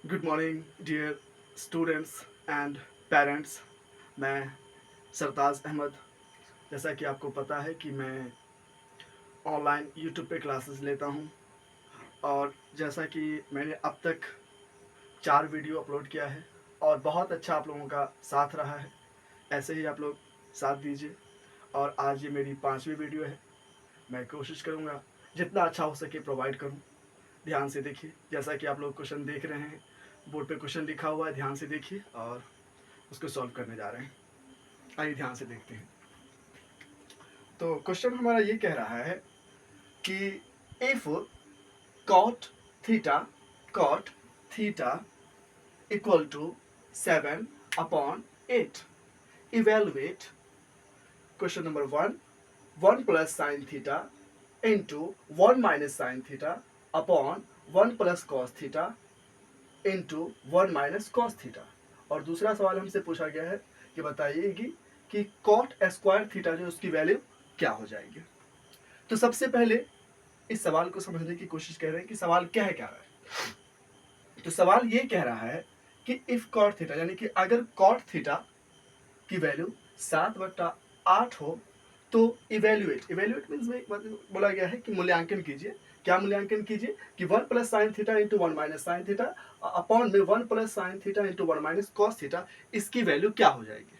Good morning dear students and parents. मैं सरताज अहमद। जैसा कि आपको पता है कि मैं ऑनलाइन यूट्यूब पे क्लासेस लेता हूँ, और जैसा कि मैंने अब तक 4 वीडियो अपलोड किया है और बहुत अच्छा आप लोगों का साथ रहा है। ऐसे ही आप लोग साथ दीजिए। और आज ये मेरी 5वीं वीडियो है। मैं कोशिश करूँगा जितना अच्छा हो सके प्रोवाइड करूँ। ध्यान से देखिए, जैसा कि आप लोग क्वेश्चन देख रहे हैं, बोर्ड पे क्वेश्चन लिखा हुआ है, ध्यान से देखिए और उसको सॉल्व करने जा रहे हैं। आइए ध्यान से देखते हैं। तो क्वेश्चन हमारा ये कह रहा है कि if cot theta cot theta equal to 7/8, evaluate question number 1 plus sine theta into 1 minus sine theta upon 1 plus cos theta into 1 minus cos theta. और दूसरा सवाल हमसे पूछा गया है कि बताइएगी कि कॉट स्क्वायर थीटा जो उसकी वैल्यू क्या हो जाएगी। तो सबसे पहले इस सवाल को समझने की कोशिश कर रहे हैं कि सवाल क्या रहा है। तो सवाल ये कह रहा है कि इफ कॉट थीटा, यानी कि अगर कॉट थीटा की वैल्यू 7/8 हो तो इवेल्युएट मीन्स में बोला गया है कि मूल्यांकन कीजिए। क्या मूल्यांकन कीजिए कि 1 plus sine theta into 1 minus sine theta upon में 1 plus sine theta into 1 minus cos theta, इसकी वैल्यू क्या हो जाएगी।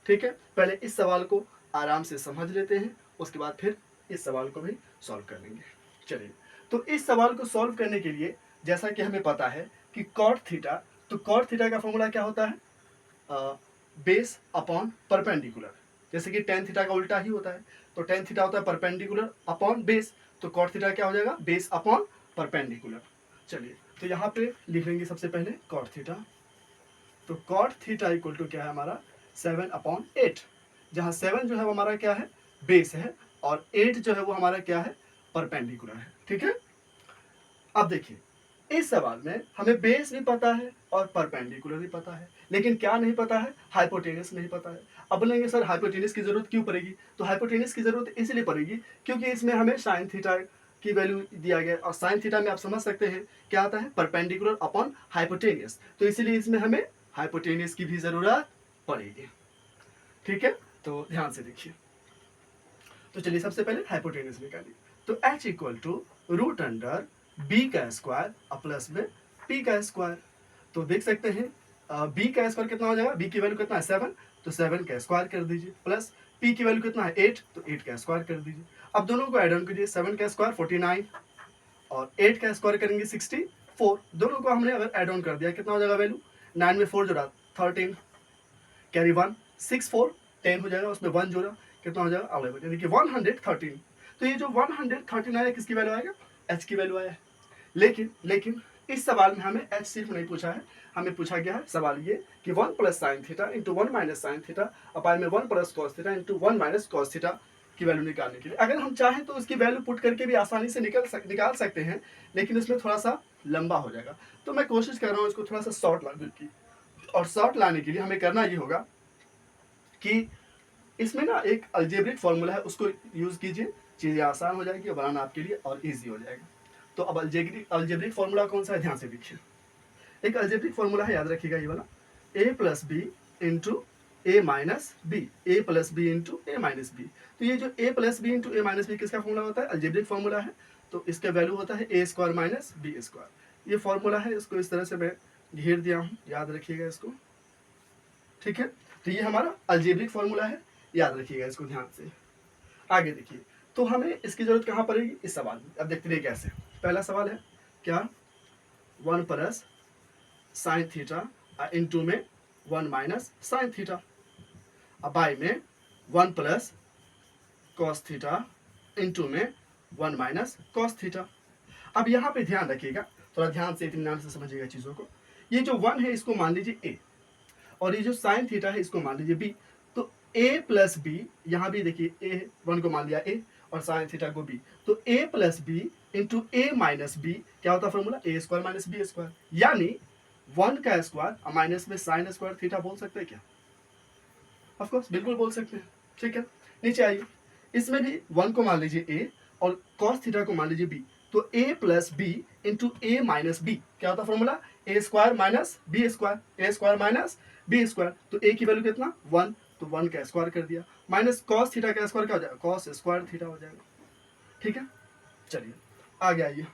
ठीक है, पहले इस सवाल को आराम से समझ लेते हैं, उसके बाद फिर इस सवाल को भी सॉल्व कर लेंगे। चलिए, तो इस सवाल को सॉल्व करने के लिए जैसा कि हमें पता है कि कॉट थीटा, तो कॉट थीटा का फॉर्मूला क्या होता है, बेस अपॉन परपेंडिकुलर। जैसे कि टेन थीटा का उल्टा ही होता है, तो टेन थीटा होता है परपेंडिकुलर अपॉन बेस, तो कॉट थीटा क्या हो जाएगा, बेस अपॉन परपेंडिकुलर। चलिए, तो यहाँ पे लिख लेंगे सबसे पहले कॉट थीटा। तो कॉट थीटा इक्वल टू क्या है हमारा 7/8, जहाँ 7 जो है वो हमारा क्या है, बेस है, और 8 जो है वो हमारा क्या है, परपेंडिकुलर है। ठीक है, अब देखिए इस सवाल में हमें बेस भी पता है और परपेंडिकुलर भी पता है, लेकिन क्या नहीं पता है, हाइपोटेनस नहीं पता है। अब बोलेंगे सर हाइपोटेनस की जरूरत क्यों पड़ेगी, तो हाइपोटेनस की जरूरत इसलिए पड़ेगी क्योंकि इसमें हमें साइन थीटा की वैल्यू दिया गया, और साइन थीटा में आप समझ सकते हैं क्या आता है, परपेंडिकुलर अपॉन हाइपोटेनियस, तो इसीलिए इसमें हमें हाइपोटेनियस की भी जरूरत पड़ेगी। ठीक है, तो ध्यान से देखिए। तो चलिए सबसे पहले हाइपोटेनस निकालिए। तो h equal to root under B का स्क्वायर प्लस में p का स्क्वायर। तो देख सकते हैं b का स्क्वायर कितना हो जाएगा, b की वैल्यू कितना है 7, तो 7 का स्क्वायर कर दीजिए, प्लस p की वैल्यू कितना है 8, तो 8 का स्क्वायर कर दीजिए। अब दोनों को एड ऑन कीजिए, 7 का स्क्वायर 49 और 8 का स्क्वायर करेंगे 64। दोनों को हमने अगर एड ऑन कर दिया कितना हो जाएगा वैल्यू, 9 में 4 जोड़ा 13, कैरी 1, 6 4 10 हो जाएगा, उसमें 1 जोड़ा कितना हो जाएगा 11, यानी कि 113। तो ये जो 113 आया किसकी वैल्यू आएगा, h की वैल्यू आया है। लेकिन इस सवाल में हमें h सिर्फ नहीं पूछा है, हमें पूछा गया है सवाल ये कि 1 plus sine theta into 1 minus sine theta upon में 1 plus cos theta into 1 minus cos theta की वैल्यू निकालने के लिए। अगर हम चाहें तो इसकी वैल्यू पुट करके भी आसानी से निकाल सकते हैं, लेकिन इसमें थोड़ा सा लंबा हो जाएगा, तो मैं कोशिश कर रहा हूँ इसको थोड़ा सा शॉर्ट लाने की। और शॉर्ट लाने के लिए हमें करना ये होगा कि इसमें ना एक अल्जेब्रिक फॉर्मूला है, उसको यूज कीजिए, चीजें आसान हो जाएगी और बनाना आपके लिए और इजी हो जाएगा। तो अब अल्जेब्रिक फॉर्मूला कौन सा है, ध्यान से देखिए। एक अल्जेब्रिक फॉर्मूला है, याद रखिएगा ये वाला, a plus B into A minus B, A plus B into A minus B. तो ये जो a plus B into A minus B किसका फॉर्मूला होता है, अल्जेब्रिक फॉर्मूला है। तो इसका वैल्यू होता है ए स्क्वायर माइनस बी स्क्वायर। ये फॉर्मूला है, इसको इस तरह से मैं घेर दिया हूँ, याद रखिएगा इसको। ठीक है, तो ये हमारा अल्जेब्रिक फॉर्मूला है, याद रखिएगा इसको ध्यान से। आगे देखिए, तो हमें इसकी जरूरत कहाँ पड़ेगी, इस सवाल में। अब देखते रहिए कैसे। पहला सवाल है क्या, 1 प्लस साइन थीटा इंटू में 1 माइनस साइन थीटा बाई में 1 प्लस कॉस थीटा इंटू में 1 माइनस कॉस थीटा। अब यहाँ पे ध्यान रखिएगा, थोड़ा ध्यान से इत्मीनान से समझिएगा चीज़ों को। ये जो 1 है इसको मान लीजिए a, और ये जो साइन थीटा है इसको मान लीजिए b। तो a प्लस बी, यहाँ भी देखिए a 1 को मान लिया a और साइन थीटा को b, तो a plus B into A minus B क्या होता है formula, A square minus B square, यानी 1 का स्क्वायर माइनस में साइन स्क्वायर थीटा बोल सकते हैं क्या, ऑफकोर्स बिल्कुल बोल सकते हैं। ठीक है, नीचे आइए, इसमें भी 1 को मान लीजिए a और कॉस थीटा को मान लीजिए b, तो a plus B into A minus B क्या होता है formula, A square minus B square, A square minus B square, तो ए की वैल्यू कितना 1, तो 1 का स्क्वायर कर दिया, माइनस कॉस थीटा का स्क्वायर क्या हो जाएगा, कॉस स्क्वायर थीटा हो जाएगा। ठीक है, चलिए आगे आइए।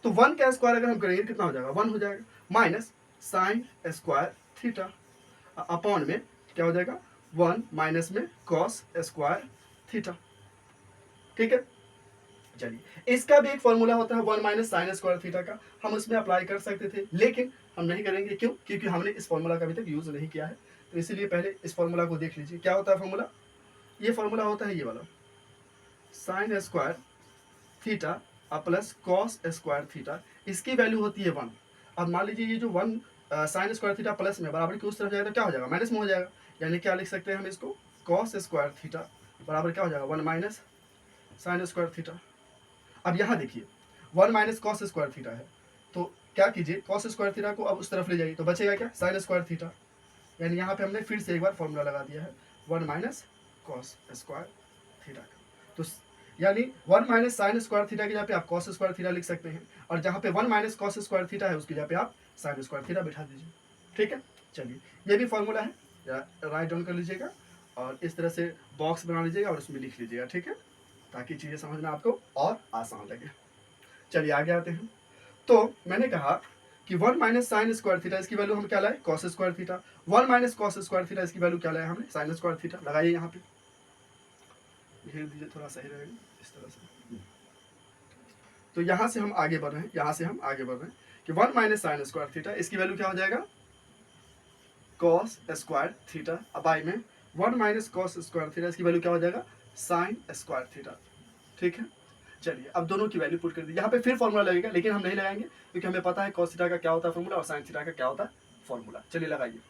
तो 1 का स्क्वायर अगर हम करेंगे कितना हो जाएगा, 1 हो जाएगा, minus sine square theta upon में क्या हो जाएगा 1 माइनस में कॉस स्क्वायर थीटा। ठीक है, चलिए इसका भी एक फॉर्मूला होता है 1 माइनस साइन स्क्वायर थीटा का, हम उसमें अप्लाई कर सकते थे, लेकिन हम नहीं करेंगे। क्यों? क्योंकि हमने इस फॉर्मूला का अभी तक यूज नहीं किया है, तो इसीलिए पहले इस फॉर्मूला को देख लीजिए। क्या होता है फॉर्मूला, ये फॉर्मूला होता है ये वाला, sign square theta plus cos square theta, इसकी वैल्यू होती है 1। अब मान लीजिए ये जो 1 साइन स्क्वायर थीटा प्लस में बराबर की उस तरफ जाएगा तो क्या हो जाएगा, माइनस में हो जाएगा, यानी क्या लिख सकते हैं हम इसको, कॉस स्क्वायर थीटा बराबर क्या हो जाएगा 1 माइनस साइन स्क्वायर थीटा। अब यहाँ देखिए 1 माइनस कॉस स्क्वायर थीटा है, तो क्या कीजिए कॉस स्क्वायर थीटा को अब उस तरफ ले जाइए, तो बचेगा क्या, साइन स्क्वायर थीटा, यानी यहाँ पे हमने फिर से एक बार फॉर्मूला लगा दिया है 1 माइनस कॉस स्क्वायर थीटा का। तो यानी 1 माइनस साइन स्क्वायर थीटा की जगह पे आप कॉस स्क्वायर थीटा लिख सकते हैं, और जहाँ पे 1 माइनस कॉस स्क्वायर थीटा है उसकी जगह पे आप साइन स्क्वायर थीटा बिठा दीजिए। ठीक है, चलिए ये भी फॉर्मूला है, राइट डाउन कर लीजिएगा और इस तरह से बॉक्स बना लीजिएगा और उसमें लिख लीजिएगा। ठीक है, ताकि चीज़ें समझना आपको और आसान लगे। चलिए आगे आते हैं। तो मैंने कहा कि 1 माइनस साइन स्क्वायर थीटा, इसकी वैल्यू हम क्या लाए, cos square theta, 1 minus cos square theta, इसकी वैल्यू क्या लाया हमने, साइन स्क्वायर थीटा। लगाइए यहाँ पे, घेर दीजिए, थोड़ा सही रहेगा इस तरह से। तो यहाँ से हम आगे बढ़ रहे हैं, यहाँ से हम आगे बढ़ रहे हैं कि 1 माइनस साइन स्क्वायर थीटा, इसकी वैल्यू क्या हो जाएगा, कॉस स्क्वायर थीटा, अब आई में 1 माइनस कॉस स्क्वायर थीटा, इसकी वैल्यू क्या हो जाएगा, साइन स्क्वायर थीटा। ठीक है, चलिए अब दोनों की वैल्यू पुट कर दी। यहाँ पे फिर फॉर्मूला लगेगा, लेकिन हम नहीं लगाएंगे क्योंकि हमें पता है कॉस थीटा का क्या होता है फॉर्मूला और साइन थीटा का क्या होता है फॉर्मूला। चलिए लगाइए।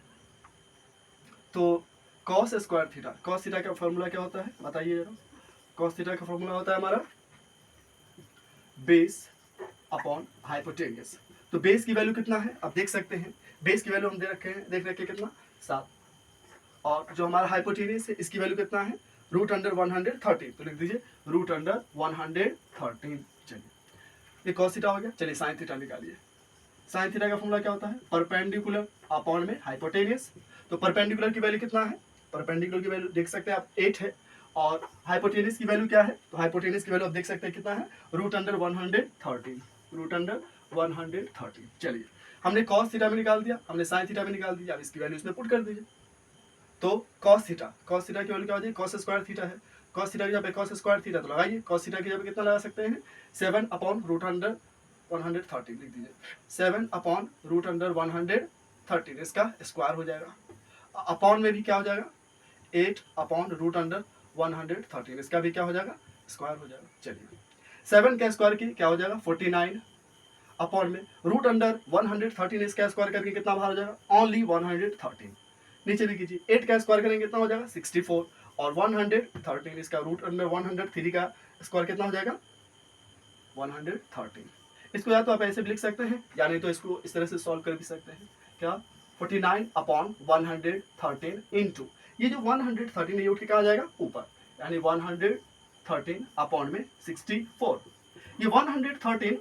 तो cos square theta, cos theta का फॉर्मूला क्या होता है बताइए जरा। कॉस थीटा का फॉर्मूला होता है हमारा बेस अपॉन हाइपोटेनियस। तो बेस की वैल्यू कितना है, अब देख सकते हैं, बेस की वैल्यू हम दे रखे हैं, देख रखे हैं कितना 7, और जो हमारा हाइपोटेनियस है इसकी वैल्यू कितना है, रूट अंडर 113, तो लिख दीजिए रूट अंडर 113। चलिए ये कॉस थीटा हो गया। चलिए साइन थीटा निकालिए। साइन थीटा का फॉर्मूला क्या होता है, परपेंडिकुलर अपॉन में हाइपोटेनियस। तो परपेंडिकुलर की वैल्यू कितना है, परपेंडिकुलर की वैल्यू देख सकते हैं आप 8 है, और हाइपोटेनियस की वैल्यू क्या है, तो हाइपोटेनियस की वैल्यू आप देख सकते हैं कितना है, रूट अंडर 113, रूट अंडर 113। चलिए हमने कॉस थीटा में निकाल दिया, हमने साइन थीटा में निकाल दिया, अब इसकी वैल्यू इसमें पुट कर दीजिए। तो कॉस थीटा की वैल्यू क्या हो जाएगी, कॉस स्क्वायर थीटा है, कॉस थीटा की जगह पे कॉस स्क्वायर थीटा, तो लगाइए कॉस थीटा की जगह पे कितना लगा सकते हैं, 7 अपॉन रूट अंडर 113 लिख दीजिए, 7 अपॉन रूट अंडर 113, इसका स्क्वायर हो जाएगा। अपॉन में भी क्या हो जाएगा, 8 अपॉन रूट अंडर 113, इसका भी क्या हो जाएगा, स्क्वायर हो जाएगा। चलिए 7 का स्क्वायर की क्या हो जाएगा 49, अपॉन में रूट अंडर 113, इसका स्क्वायर करके कितना बाहर हो जाएगा, ओनली 113। नीचे भी कीजिए, 8 का स्क्वायर करेंगे कितना हो जाएगा 64, और 113 इसका रूट अंडर 103 का स्क्वायर कितना हो जाएगा 113। इसको या तो आप ऐसे भी लिख सकते हैं, या नहीं तो इसको इस तरह से सॉल्व कर भी सकते हैं। क्या 49 अपॉन 113 इंटू ये जो 113 ये उठ के कहा जाएगा ऊपर, यानी 113 अपॉन में 64। ये 113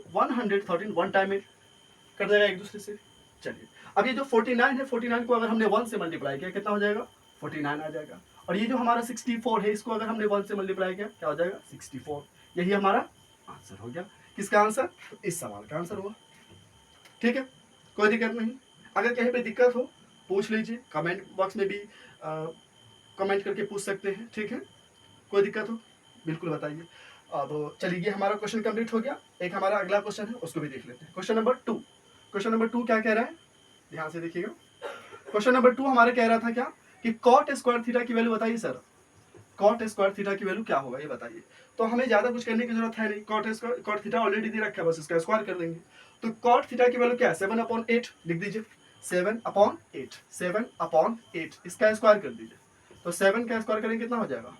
वन टाइम में कट जाएगा एक दूसरे से। चलिए अब ये जो 49 है, 49 को अगर हमने 1 से मल्टीप्लाई किया कितना हो जाएगा 49 आ जाएगा, और ये जो हमारा 64 है इसको अगर हमने 1 से मल्टीप्लाई किया क्या हो जाएगा 64। यही हमारा आंसर हो गया। किसका आंसर, इस सवाल का आंसर हुआ। ठीक है, कोई दिक्कत नहीं। अगर कहीं पे दिक्कत हो पूछ लीजिए, कमेंट बॉक्स में भी कमेंट करके पूछ सकते हैं। ठीक है, कोई दिक्कत हो बिल्कुल बताइए। अब चलिए ये हमारा क्वेश्चन कंप्लीट हो गया। एक हमारा अगला क्वेश्चन है उसको भी देख लेते हैं। क्वेश्चन नंबर 2, क्वेश्चन नंबर 2 क्या कह रहा है, ध्यान से देखिएगा। क्वेश्चन नंबर 2 हमारे कह रहा था क्या कि कॉट स्क्वायर थीटा की वैल्यू बताइए सर, कॉट स्क्वायर थीटा की वैल्यू क्या होगा ये बताइए। तो हमें ज्यादा कुछ करने की जरूरत है नहीं, कॉट थीटा ऑलरेडी दे रखा है, बस इसका स्क्वायर कर देंगे। तो कॉट थीटा की वैल्यू क्या है 7/8 लिख दीजिए, 7/8, 7/8 इसका स्क्वायर कर दीजिए। तो 7 का स्क्वायर करेंगे कितना हो जाएगा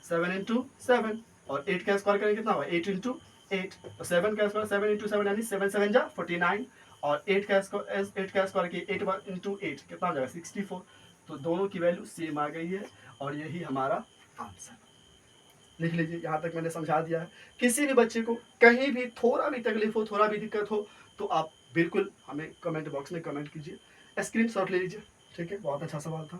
7 इंटू 7, और 8 का स्क्वायर करेंगे कितना होगा 8 इंटू 8। तो 7 का स्क्वायर 7 इंटू 7 यानी 7 7 जा 49, और 8 का स्क्वायर की 8 इंटू 8 कितना हो जाएगा 64। तो दोनों की वैल्यू सेम आ गई है, और यही हमारा आंसर। लिख लीजिए, यहाँ तक मैंने समझा दिया है। किसी भी बच्चे को कहीं भी थोड़ा भी तकलीफ हो, थोड़ा भी दिक्कत हो, तो आप बिल्कुल हमें कमेंट बॉक्स में कमेंट कीजिए, स्क्रीनशॉट ले लीजिए। ठीक है, बहुत अच्छा सवाल था।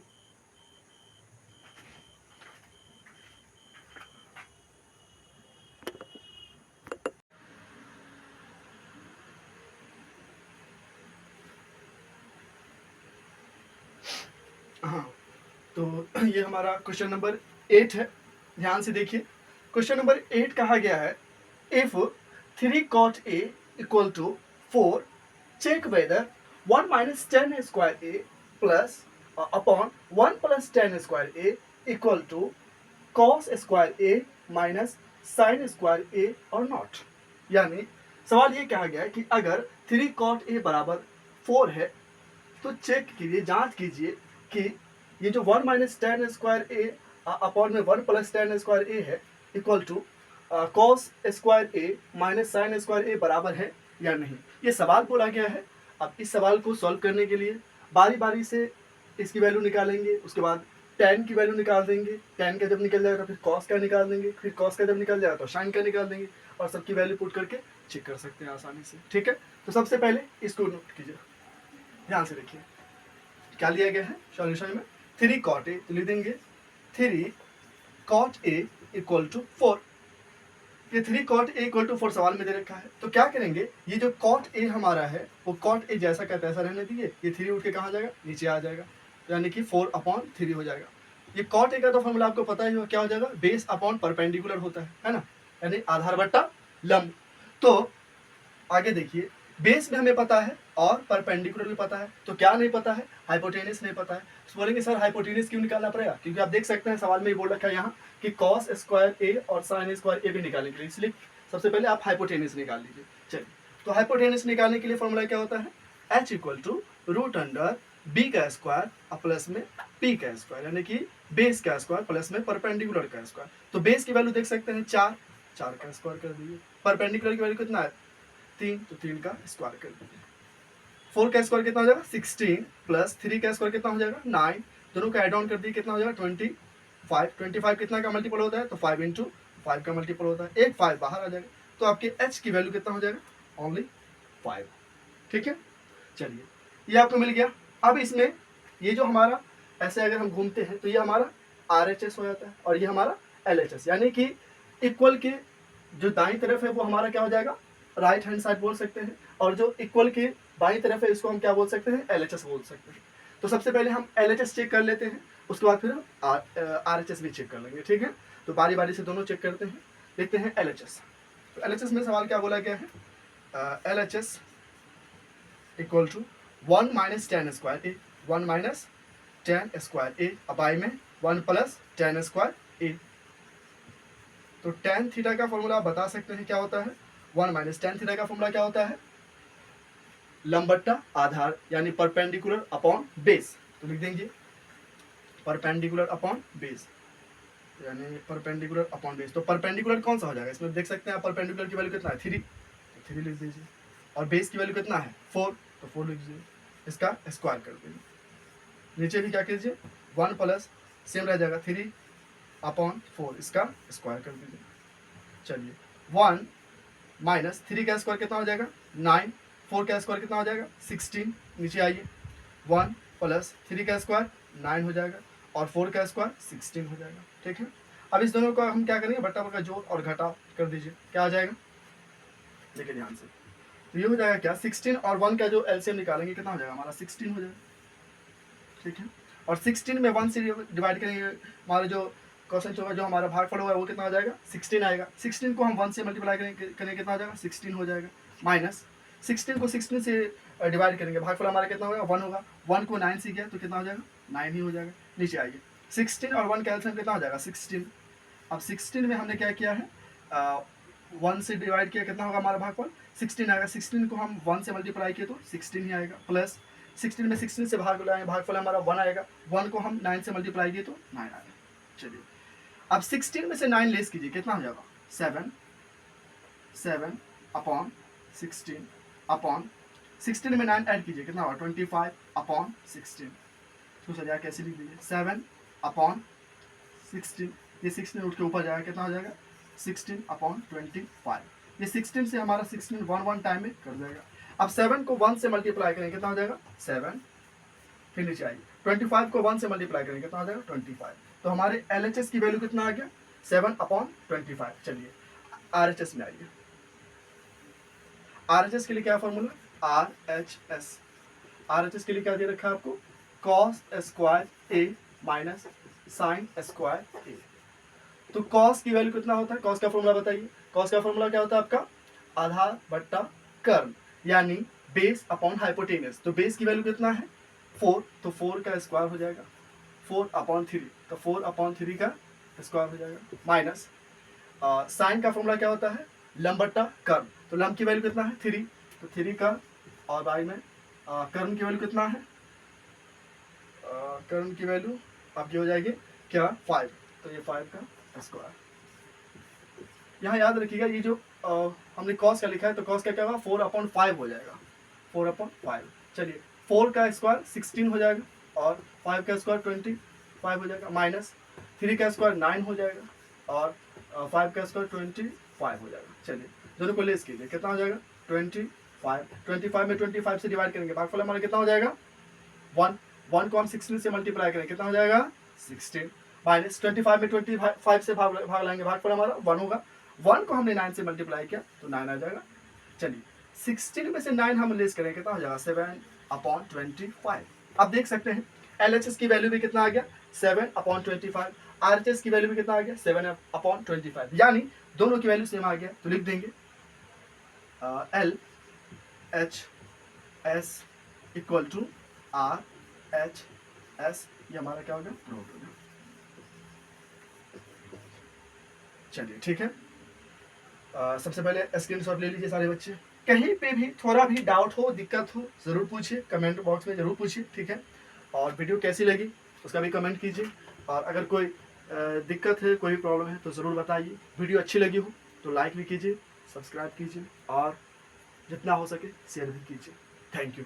हाँ, तो ये हमारा क्वेश्चन नंबर 8 है। ध्यान से देखिए, क्वेश्चन नंबर 8 कहा गया है, if 3 cot a equal to 4, check whether 1 minus tan square A plus upon 1 plus tan square A equal to cos square A minus sine square A और नॉट। यानी सवाल ये कहा गया है कि अगर 3 cot a बराबर 4 है तो चेक कीजिए, जांच कीजिए कि ये जो 1 minus tan square A upon में 1 प्लस टेन स्क्वायर ए है equal to cos square A minus sine square A बराबर है या नहीं। ये सवाल बोला गया है। अब इस सवाल को सॉल्व करने के लिए बारी बारी से इसकी वैल्यू निकालेंगे, उसके बाद टेन की वैल्यू निकाल देंगे, टेन का जब निकल जाएगा तो फिर कॉस का निकाल देंगे, फिर कॉस का जब निकल जाएगा तो साइन का निकाल देंगे और सबकी वैल्यू पुट करके चेक कर सकते हैं आसानी से। ठीक है, तो सबसे पहले इसको नोट कीजिए, ध्यान से देखिए क्या लिया गया है सॉल्यूशन में। 3 cot a तो लिख देंगे 3 cot a इक्वल टू 4। ये 3 cot a इक्वल टू 4 सवाल में दे रखा है, तो क्या करेंगे, ये जो cot a हमारा है वो cot a जैसा का तैसा रहने दीजिए। ये 3 उठ के कहाँ जाएगा, नीचे आ जाएगा, यानी कि 4/3 हो जाएगा। ये cot a का तो फॉर्मूला आपको पता ही हो, क्या हो जाएगा, बेस अपॉन परपेंडिकुलर होता है ना, यानी आधार बट्टा लंब। तो आगे देखिए, बेस में हमें पता है और परपेंडिकुलर भी पता है, तो क्या नहीं पता है, हाइपोटेनस नहीं पता है। तो बोलेंगे सर हाइपोटेनस क्यों निकालना पड़ेगा, क्योंकि आप देख सकते हैं सवाल में ही बोल रखा है यहाँ कि कॉस स्क्वायर ए और साइन स्क्वायर ए भी निकालने के लिए, इसलिए सबसे पहले आप हाइपोटेनस निकाल लीजिए। चलिए, तो हाइपोटेनस निकालने के लिए फॉर्मूला क्या होता है, H equal to root under B का स्क्वायर प्लस में पी का स्क्वायर, यानी कि बेस का स्क्वायर प्लस में परपेंडिकुलर का स्क्वायर। तो बेस की वैल्यू देख सकते हैं 4, 4 का स्क्वायर कर दीजिए, परपेंडिकुलर की वैल्यू कितना है 3, तो 3 का स्क्वायर कर दीजिए। 4 का स्क्वायर कितना हो जाएगा 16 प्लस 3 का स्क्वायर कितना हो जाएगा 9, दोनों का एड ऑन कर दिए कितना हो जाएगा 25। 25 कितना का मल्टीपल होता है, तो 5 इंटू 5 का मल्टीपल होता है, एक 5 बाहर आ जाएगा, तो आपके h की वैल्यू कितना हो जाएगा ओनली 5। ठीक है, चलिए ये आपको मिल गया। अब इसमें ये जो हमारा ऐसे अगर हम घूमते हैं तो ये हमारा RHS हो जाता है और ये हमारा LHS, यानी कि इक्वल के जो दाईं तरफ है वो हमारा क्या हो जाएगा, राइट हैंड साइड बोल सकते हैं, और जो इक्वल के बाईं तरफ है इसको हम क्या बोल सकते हैं, LHS बोल सकते हैं। तो सबसे पहले हम LHS चेक कर लेते हैं, उसके बाद फिर हम RHS भी चेक कर लेंगे। ठीक है, तो बारी बारी से दोनों चेक करते हैं। देखते हैं LHS। तो LHS में सवाल क्या बोला गया है, LHS equal to 1 minus tan square A, 1 minus tan square A, अब आई में 1 प्लस टेन स्क्वायर ए। तो टेन थीटा का फॉर्मूला बता सकते हैं क्या होता है, 1 माइनस टेन थीटा का फॉर्मूला क्या होता है, लंब बट्टा आधार, यानी परपेंडिकुलर अपॉन बेस। तो लिख देंगे परपेंडिकुलर अपॉन बेस, यानी परपेंडिकुलर अपॉन बेस। तो परपेंडिकुलर कौन सा हो जाएगा, इसमें देख सकते हैं आप परपेंडिकुलर की वैल्यू कितना है 3, तो 3 लिख दीजिए, और बेस की वैल्यू कितना है 4, तो 4 लिख दीजिए, इसका स्क्वायर कर दीजिए। नीचे भी क्या कीजिए 1 प्लस सेम रह जाएगा 3/4, इसका स्क्वायर कर दीजिए। चलिए 1 माइनस 3 का स्क्वायर कितना हो जाएगा 9, 4 का स्क्वायर कितना हो जाएगा 16, नीचे आइए 1 प्लस 3 का स्क्वायर 9 हो जाएगा और 4 का स्क्वायर 16 हो जाएगा। ठीक है, अब इस दोनों का हम क्या करेंगे, बट्टा बट्टा जोड़ और घटाव कर दीजिए, क्या आ जाएगा, देखिए ध्यान से, तो ये हो जाएगा क्या 16 और 1 का जो एलसीएम निकालेंगे कितना हो जाएगा हमारा 16 हो जाएगा। ठीक है, और 16 में 1 से डिवाइड करेंगे, हमारा जो क्वेश्चन होगा, जो हमारा भागफल होगा वो कितना हो जाएगा 16 आएगा। 16 को हम 1 से मल्टीप्लाई करेंगे कितना हो जाएगा 16 हो जाएगा, माइनस 16 को 16 से डिवाइड करेंगे, भागफल हमारा कितना होगा 1 होगा, 1 को 9 से किया तो कितना हो जाएगा 9 ही हो जाएगा। नीचे आइए 16 और 1 का एलसीएम कितना हो जाएगा 16। अब 16 में हमने क्या किया है 1 से डिवाइड किया, कितना होगा हमारा भागफल 16 आएगा। 16 को हम 1 से मल्टीप्लाई किए तो 16 ही आएगा, प्लस 16 में 16 से भागफल हमारा 1 आएगा, 1 को हम 9 से मल्टीप्लाई किए तो 9 आएगा। चलिए अब 16 में से 9 लेस कीजिए, कितना हो जाएगा 7, 7/16 अपॉन 16 में 9 ऐड कीजिए कितना होगा 25/16। तो सर कैसे लिख दीजिए 7/16, ये 16 उठ के ऊपर जाएगा, कितना हो जाएगा 16/25। ये 16 से हमारा 16 1 टाइम में कर जाएगा। अब 7 को 1 से मल्टीप्लाई करेंगे कितना हो जाएगा 7, फिर नीचे आइए 25 को 1 से मल्टीप्लाई करेंगे कितना हो जाएगा 25। तो हमारे LHS की वैल्यू कितना आ गया 7/25। चलिए RHS में आइए। RHS के लिए क्या फॉर्मूला RHS के लिए क्या दे रखा है आपको cos square A minus sine square A। तो cos की वैल्यू कितना होता है, cos का फॉर्मूला बताइए। cos का फॉर्मूला क्या होता है आपका आधार बट्टा कर्न, यानी बेस अपॉन हाइपोटेनस। तो बेस की वैल्यू कितना है 4, तो 4 का स्क्वायर हो जाएगा 4/3, तो 4/3 का स्क्वायर हो जाएगा, माइनस साइन का फॉर्मूला क्या होता है लंब बट्टा कर्न। तो लंब की वैल्यू कितना है 3, तो 3 का, और बाई में कर्न की वैल्यू कितना है, कर्न की वैल्यू आपकी हो जाएगी क्या 5, तो ये 5 का स्क्वायर। यहाँ याद रखिएगा ये जो हमने कॉस का लिखा है, तो कॉस का क्या होगा 4/5 हो जाएगा 4/5। चलिए 4 का स्क्वायर 16 हो जाएगा और 5 का स्क्वायर 25 हो जाएगा, माइनस 3 का स्क्वायर 9 हो जाएगा और 5 का स्क्वायर 25 हो जाएगा। चलिए दोनों को लेस कीजिए कितना हो जाएगा 25 में 25 से डिवाइड करेंगे, भागफल हमारा कितना हो जाएगा 1 को हम 16 से मल्टीप्लाई करेंगे कितना हो जाएगा 16, माइनस 25 में 25 से भाग लाएंगे, भागफल हमारा 1 होगा। 1 को हमने 9 से मल्टीप्लाई किया तो 9 आ जाएगा। चलिए 16 में से 9 हम लेस करेंगे कितना हो जाएगा 7/25। अब देख सकते हैं LHS की वैल्यू भी कितना आ गया 7/25, RHS की वैल्यू भी कितना आ गया 7/25, यानी दोनों की वैल्यू सेम आ गया। तो लिख देंगे LHS इक्वल टू RHS, ये हमारा क्या हो गया प्रूव हो गया। चलिए ठीक है, सबसे पहले स्क्रीनशॉट ले लीजिए सारे बच्चे। कहीं पे भी थोड़ा भी डाउट हो दिक्कत हो ज़रूर पूछिए, कमेंट बॉक्स में ज़रूर पूछिए, ठीक है। और वीडियो कैसी लगी उसका भी कमेंट कीजिए, और अगर कोई दिक्कत है कोई प्रॉब्लम है तो ज़रूर बताइए। वीडियो अच्छी लगी हो तो लाइक भी कीजिए, सब्सक्राइब कीजिए और जितना हो सके शेयर भी कीजिए। Thank you.